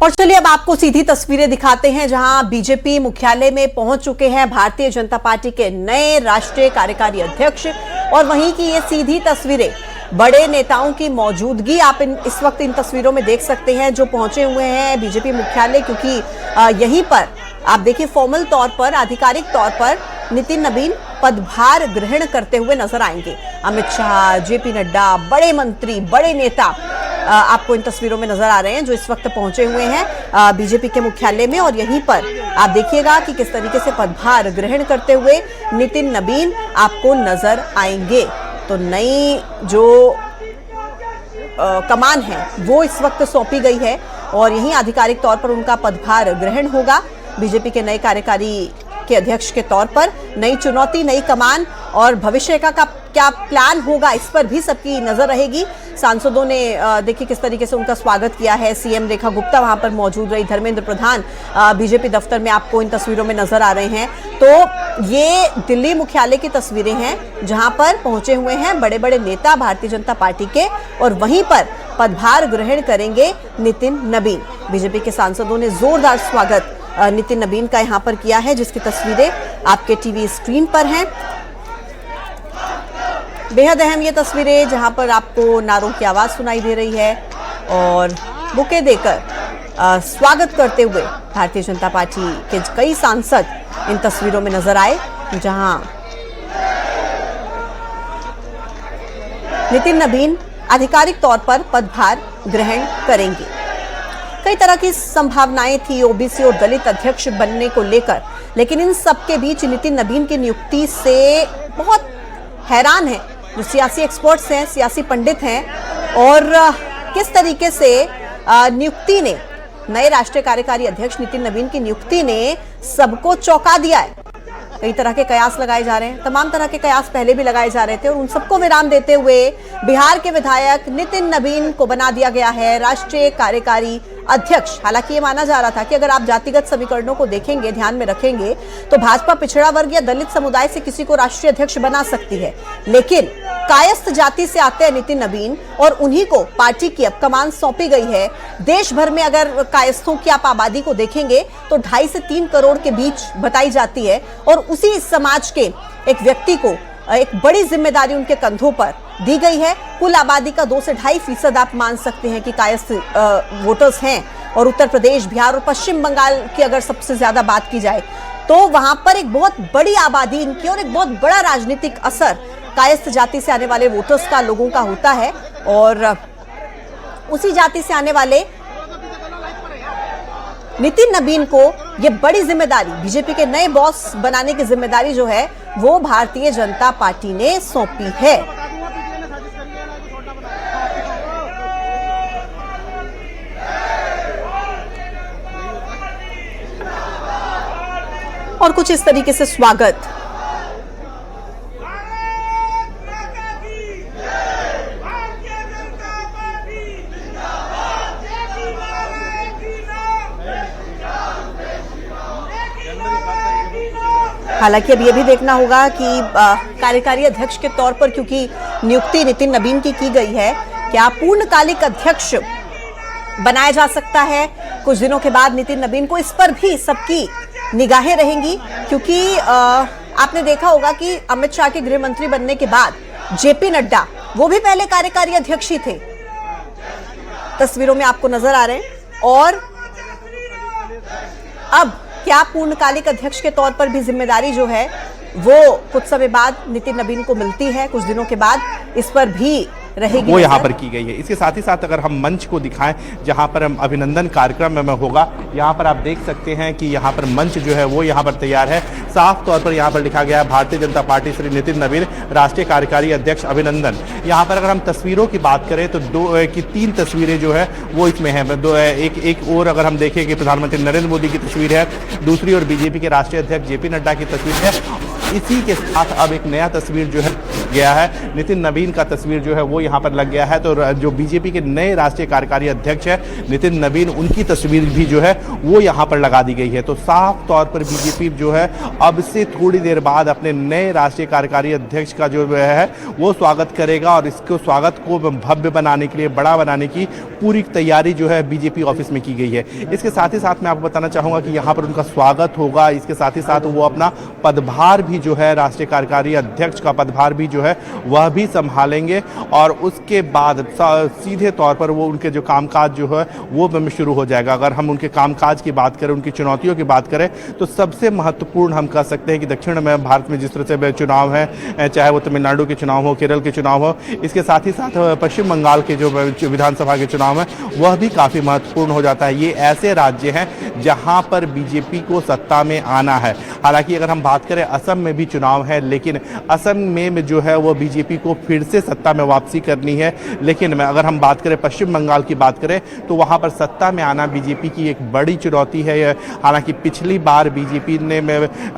और चलिए अब आपको सीधी तस्वीरें दिखाते हैं जहां बीजेपी मुख्यालय में पहुंच चुके हैं भारतीय जनता पार्टी के नए राष्ट्रीय कार्यकारी अध्यक्ष। और वहीं की ये सीधी तस्वीरें, बड़े नेताओं की मौजूदगी आप इस वक्त इन तस्वीरों में देख सकते हैं जो पहुंचे हुए हैं बीजेपी मुख्यालय, क्योंकि यहीं पर आप देखिए फॉर्मल तौर पर, आधिकारिक तौर पर नितिन नबीन पदभार ग्रहण करते हुए नजर आएंगे। अमित शाह, जेपी नड्डा, बड़े मंत्री, बड़े नेता आपको इन तस्वीरों में नजर आ रहे हैं जो इस वक्त पहुंचे हुए हैं बीजेपी के मुख्यालय में। और यहीं पर आप देखिएगा कि किस तरीके से पदभार ग्रहण करते हुए नितिन नबीन आपको नजर आएंगे। तो नई जो कमान है वो इस वक्त सौंपी गई है और यहीं आधिकारिक तौर पर उनका पदभार ग्रहण होगा बीजेपी के नए कार्यकारी के अध्यक्ष के तौर पर। नई चुनौती, नई कमान और भविष्य का क्या प्लान होगा इस पर भी सबकी नजर रहेगी। सांसदों ने देखिए किस तरीके से उनका स्वागत किया है। सीएम रेखा गुप्ता वहां पर मौजूद रही, धर्मेंद्र प्रधान बीजेपी दफ्तर में आपको इन तस्वीरों में नजर आ रहे हैं। तो ये दिल्ली मुख्यालय की तस्वीरें हैं जहां पर पहुंचे हुए हैं बड़े बड़े नेता भारतीय जनता पार्टी के और वहीं पर पदभार ग्रहण करेंगे नितिन नबीन। बीजेपी के सांसदों ने जोरदार स्वागत नितिन नबीन का यहां पर किया है, जिसकी तस्वीरें आपके टीवी स्क्रीन पर हैं। बेहद अहम ये तस्वीरें जहां पर आपको नारों की आवाज सुनाई दे रही है और बुके देकर स्वागत करते हुए भारतीय जनता पार्टी के कई सांसद इन तस्वीरों में नजर आए, जहां नितिन नबीन आधिकारिक तौर पर पदभार ग्रहण करेंगे। कई तरह की संभावनाएं थी ओबीसी और दलित अध्यक्ष बनने को लेकर, लेकिन इन सब के बीच नितिन नबीन की नियुक्ति से बहुत हैरान है जो सियासी एक्सपर्ट्स हैं, सियासी पंडित हैं। और किस तरीके से नियुक्ति ने, नए राष्ट्रीय कार्यकारी अध्यक्ष नितिन नबीन की नियुक्ति ने सबको चौंका दिया है। कई तरह के कयास लगाए जा रहे हैं, तमाम तरह के कयास पहले भी लगाए जा रहे थे और उन सबको विराम देते हुए बिहार के विधायक नितिन नबीन को बना दिया गया है राष्ट्रीय कार्यकारी अध्यक्ष। हालांकि ये माना जा रहा था कि अगर आप जातिगत समीकरणों को देखेंगे, ध्यान में रखेंगे, तो भाजपा पिछड़ा वर्ग या दलित समुदाय से किसी को राष्ट्रीय अध्यक्ष बना सकती है, लेकिन कायस्थ जाति से आते हैं नितिन नबीन और उन्हीं को पार्टी की अब कमान सौंपी गई है। देश भर में अगर कायस्थों की आप आबादी को देखेंगे तो 2.5 से 3 करोड़ के बीच बताई जाती है और उसी समाज के एक व्यक्ति को एक बड़ी जिम्मेदारी उनके कंधों पर दी गई है। कुल आबादी का 2 से 2.5% आप मान सकते हैं कि कायस्थ वोटर्स हैं। और उत्तर प्रदेश, बिहार और पश्चिम बंगाल की अगर सबसे ज्यादा बात की जाए तो वहां पर एक बहुत बड़ी आबादी इनकी और एक बहुत बड़ा राजनीतिक असर कायस्थ जाति से आने वाले वोटर्स का, लोगों का होता है। और उसी जाति से आने वाले नितिन नबीन को ये बड़ी जिम्मेदारी, बीजेपी के नए बॉस बनाने की जिम्मेदारी जो है वो भारतीय जनता पार्टी ने सौंपी है। और कुछ इस तरीके से स्वागत हालांकि अब यह भी देखना होगा कि कार्यकारी अध्यक्ष के तौर पर क्योंकि नियुक्ति नितिन नबीन की गई है, क्या पूर्णकालिक अध्यक्ष बनाया जा सकता है कुछ दिनों के बाद नितिन नबीन को। इस पर भी सबकी निगाहें रहेंगी क्योंकि आपने देखा होगा कि अमित शाह के गृह मंत्री बनने के बाद जेपी नड्डा, वो भी पहले कार्यकारी अध्यक्ष ही थे, तस्वीरों में आपको नजर आ रहे हैं। और अब क्या पूर्णकालिक अध्यक्ष के तौर पर भी जिम्मेदारी जो है वो कुछ समय बाद नितिन नबीन को मिलती है, कुछ दिनों के बाद, इस पर भी रहेगी, वो यहाँ पर की गई है। इसके साथ ही साथ अगर हम मंच को दिखाएं जहाँ पर हम अभिनंदन कार्यक्रम में होगा, यहाँ पर आप देख सकते हैं कि यहाँ पर मंच जो है वो यहाँ पर तैयार है। साफ तौर पर यहाँ पर लिखा गया है भारतीय जनता पार्टी श्री नितिन नबीन राष्ट्रीय कार्यकारी अध्यक्ष अभिनंदन। यहाँ पर अगर हम तस्वीरों की बात करें तो 3 तस्वीरें जो है वो इसमें है। एक और अगर हम देखें कि प्रधानमंत्री नरेंद्र मोदी की तस्वीर है, दूसरी ओर बीजेपी के राष्ट्रीय अध्यक्ष जेपी नड्डा की तस्वीर है। इसी के साथ अब एक नया तस्वीर जो है गया है, नितिन नवीन का तस्वीर जो है वो यहाँ पर लग गया है। तो जो बीजेपी के नए राष्ट्रीय कार्यकारी अध्यक्ष है नितिन नवीन, उनकी तस्वीर भी जो है वो यहाँ पर लगा दी गई है। तो साफ तौर पर बीजेपी जो है अब से थोड़ी देर बाद अपने नए राष्ट्रीय कार्यकारी अध्यक्ष का जो है वो स्वागत करेगा और इसको स्वागत को भव्य बनाने के लिए, बड़ा बनाने की पूरी तैयारी जो है बीजेपी ऑफिस में की गई है। इसके साथ ही साथ मैं आपको बताना चाहूँगा कि यहाँ पर उनका स्वागत होगा। इसके साथ ही साथ वो अपना पदभार भी जो है, राष्ट्रीय कार्यकारी अध्यक्ष का पदभार भी जो है वह भी संभालेंगे और उसके बाद सीधे तौर पर वो उनके जो कामकाज जो है वो शुरू हो जाएगा। अगर हम उनके कामकाज की बात करें, उनकी चुनौतियों की बात करें, तो सबसे महत्वपूर्ण हम कह सकते हैं कि दक्षिण में भारत में जिस तरह से चुनाव है, चाहे वो तमिलनाडु के चुनाव हो, केरल के चुनाव हो, इसके साथ ही साथ पश्चिम बंगाल के जो विधानसभा के चुनाव है वह भी काफ़ी महत्वपूर्ण हो जाता है। ये ऐसे राज्य हैं जहां पर बीजेपी को सत्ता में आना है। हालांकि अगर हम बात करें असम में भी चुनाव है, लेकिन असम में जो है वो बीजेपी को फिर से सत्ता में वापसी करनी है। लेकिन अगर हम बात करें पश्चिम बंगाल की बात करें तो वहां पर सत्ता में आना बीजेपी की एक बड़ी चुनौती है। हालांकि पिछली बार बीजेपी ने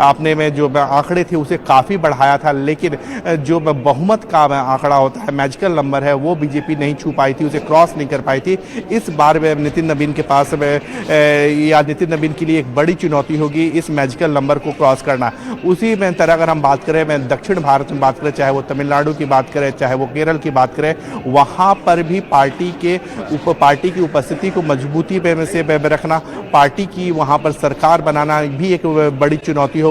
अपने में जो आंकड़े थे उसे काफ़ी बढ़ाया था, लेकिन जो बहुमत का आंकड़ा होता है, मैजिकल नंबर है, वो बीजेपी नहीं छू पाई थी, उसे क्रॉस नहीं कर पाई थी। इस बार नितिन नवीन के पास या नितिन नवीन के लिए एक बड़ी चुनौती होगी इस मैजिकल नंबर को क्रॉस करना। उसी में तरह अगर हम बात करें, मैं दक्षिण भारत में बात करें, चाहे वो तमिलनाडु की बात करें, चाहे वो केरल की बात करें, वहाँ पर भी पार्टी की उपस्थिति को मजबूती पे से रखना, पार्टी की वहाँ पर सरकार बनाना भी एक बड़ी चुनौती हो।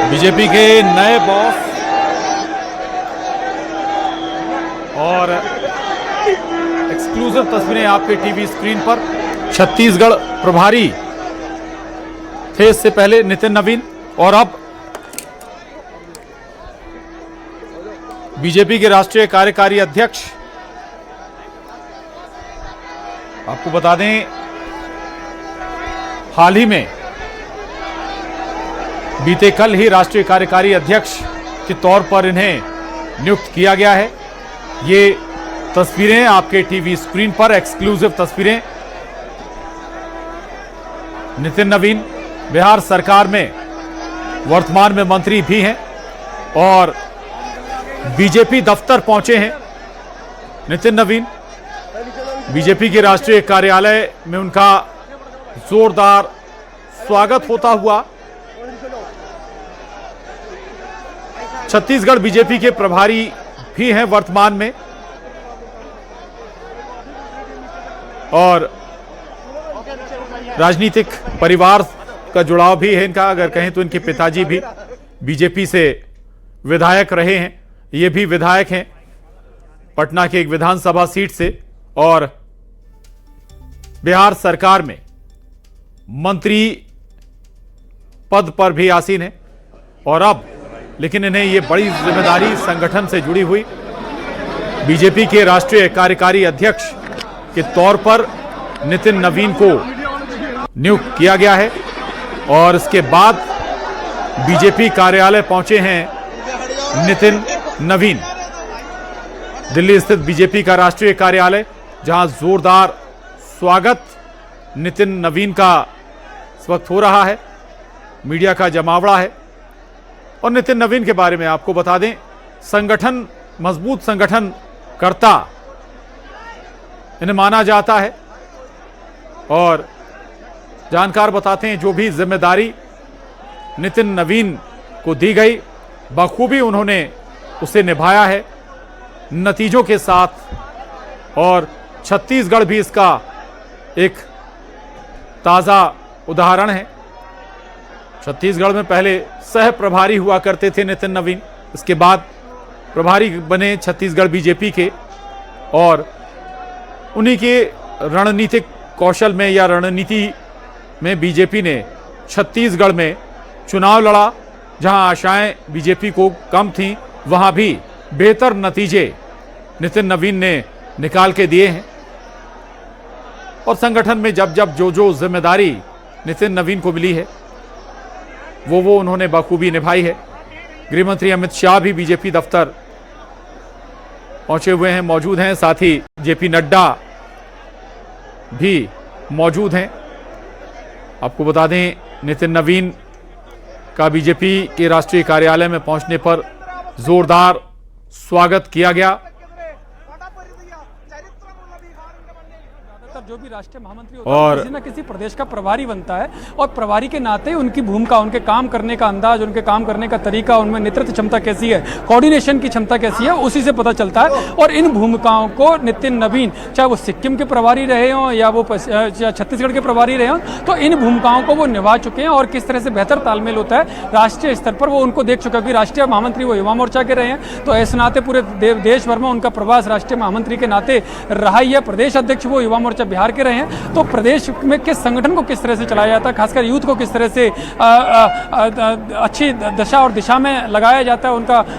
बीजेपी के नए बॉस और एक्सक्लूसिव तस्वीरें आपके टीवी स्क्रीन पर। छत्तीसगढ़ प्रभारी थे इससे पहले नितिन नवीन, और अब बीजेपी के राष्ट्रीय कार्यकारी अध्यक्ष। आपको बता दें, हाल ही में बीते कल ही राष्ट्रीय कार्यकारी अध्यक्ष के तौर पर इन्हें नियुक्त किया गया है। ये तस्वीरें आपके टीवी स्क्रीन पर, एक्सक्लूसिव तस्वीरें। नितिन नवीन बिहार सरकार में वर्तमान में मंत्री भी हैं और बीजेपी दफ्तर पहुंचे हैं नितिन नवीन। बीजेपी के राष्ट्रीय कार्यालय में उनका जोरदार स्वागत होता हुआ। छत्तीसगढ़ बीजेपी के प्रभारी भी हैं वर्तमान में, और राजनीतिक परिवार का जुड़ाव भी है इनका। अगर कहें तो इनके पिताजी भी बीजेपी से विधायक रहे हैं। ये भी विधायक हैं पटना के एक विधानसभा सीट से, और बिहार सरकार में मंत्री पद पर भी आसीन है। और अब लेकिन इन्हें ये बड़ी जिम्मेदारी संगठन से जुड़ी हुई बीजेपी के राष्ट्रीय कार्यकारी अध्यक्ष के तौर पर नितिन नवीन को नियुक्त किया गया है। और इसके बाद बीजेपी कार्यालय पहुंचे हैं नितिन नवीन, दिल्ली स्थित बीजेपी का राष्ट्रीय कार्यालय, जहां जोरदार स्वागत नितिन नवीन का इस वक्त हो रहा है। मीडिया का जमावड़ा है। और नितिन नवीन के बारे में आपको बता दें, संगठन, मजबूत संगठन कर्ता इन्हें माना जाता है। और जानकार बताते हैं, जो भी जिम्मेदारी नितिन नवीन को दी गई बखूबी उन्होंने उसे निभाया है नतीजों के साथ। और छत्तीसगढ़ भी इसका एक ताज़ा उदाहरण है। छत्तीसगढ़ में पहले सह प्रभारी हुआ करते थे नितिन नवीन, इसके बाद प्रभारी बने छत्तीसगढ़ बीजेपी के। और उन्हीं के रणनीतिक कौशल में या रणनीति में बीजेपी ने छत्तीसगढ़ में चुनाव लड़ा। जहां आशाएं बीजेपी को कम थीं, वहां भी बेहतर नतीजे नितिन नवीन ने निकाल के दिए हैं। और संगठन में जब जब जो जिम्मेदारी नितिन नवीन को मिली है वो उन्होंने बखूबी निभाई है। गृह मंत्री अमित शाह भी बीजेपी दफ्तर पहुंचे हुए हैं, मौजूद हैं, साथ ही जेपी नड्डा भी मौजूद हैं। आपको बता दें, नितिन नवीन का बीजेपी के राष्ट्रीय कार्यालय में पहुंचने पर जोरदार स्वागत किया गया। जो भी राष्ट्रीय महामंत्री होता है किसी न किसी प्रदेश का प्रभारी बनता है और प्रभारी के नाते उनकी भूमिका, उनके काम करने का अंदाज, उनके काम करने का तरीका, उनमें नेतृत्व क्षमता कैसी है, कोऑर्डिनेशन की क्षमता कैसी है, उसी से पता चलता है। और इन भूमिकाओं को नितिन नवीन, चाहे वो सिक्किम के प्रभारी रहे हों या वो छत्तीसगढ़ के प्रभारी रहे हों, तो इन भूमिकाओं को वो निभा चुके हैं और किस तरह से बेहतर तालमेल होता है राष्ट्रीय स्तर पर वो उनको देख चुके हैं। क्योंकि राष्ट्रीय महामंत्री वो युवा मोर्चा के रहे हैं, तो इस नाते पूरे देश भर में उनका प्रवास राष्ट्रीय महामंत्री के नाते रहा ही है। प्रदेश अध्यक्ष वो युवा मोर्चा बिहार के रहे हैं, तो प्रदेश में किस संगठन को किस तरह से चलाया जाता है, खासकर यूथ को किस तरह से अच्छी दशा और दिशा में लगाया जाता है,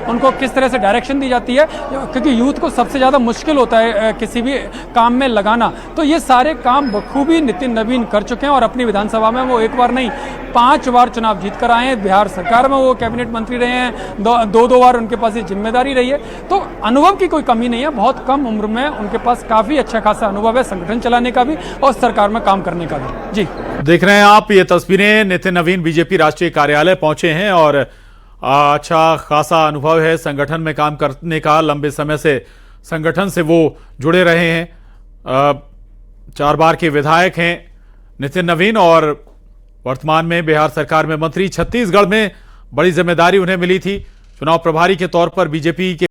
उनको किस तरह से डायरेक्शन दी जाती है, क्योंकि यूथ को सबसे ज़्यादा मुश्किल होता है किसी भी काम में लगाना। तो ये सारे काम बखूबी नितिन नवीन कर चुके हैं और अपनी विधानसभा में वो एक बार नहीं 5 बार चुनाव जीत कर आए हैं। बिहार सरकार में वो कैबिनेट मंत्री रहे हैं, दो बार उनके पास ये जिम्मेदारी रही है। तो अनुभव की कोई कमी नहीं है, बहुत कम उम्र में उनके पास काफ़ी अच्छा खासा अनुभव है संगठन चलाने का भी और सरकार में काम करने का भी। जी देख रहे हैं आप ये तस्वीरें, नितिन नवीन बीजेपी राष्ट्रीय कार्यालय पहुंचे हैं और अच्छा खासा अनुभव है संगठन में काम करने का। लंबे समय से संगठन से वो जुड़े रहे हैं, 4 बार के विधायक हैं नितिन नवीन और वर्तमान में बिहार सरकार में मंत्री। छत्तीसगढ़ में बड़ी जिम्मेदारी उन्हें मिली थी, चुनाव प्रभारी के तौर पर बीजेपी के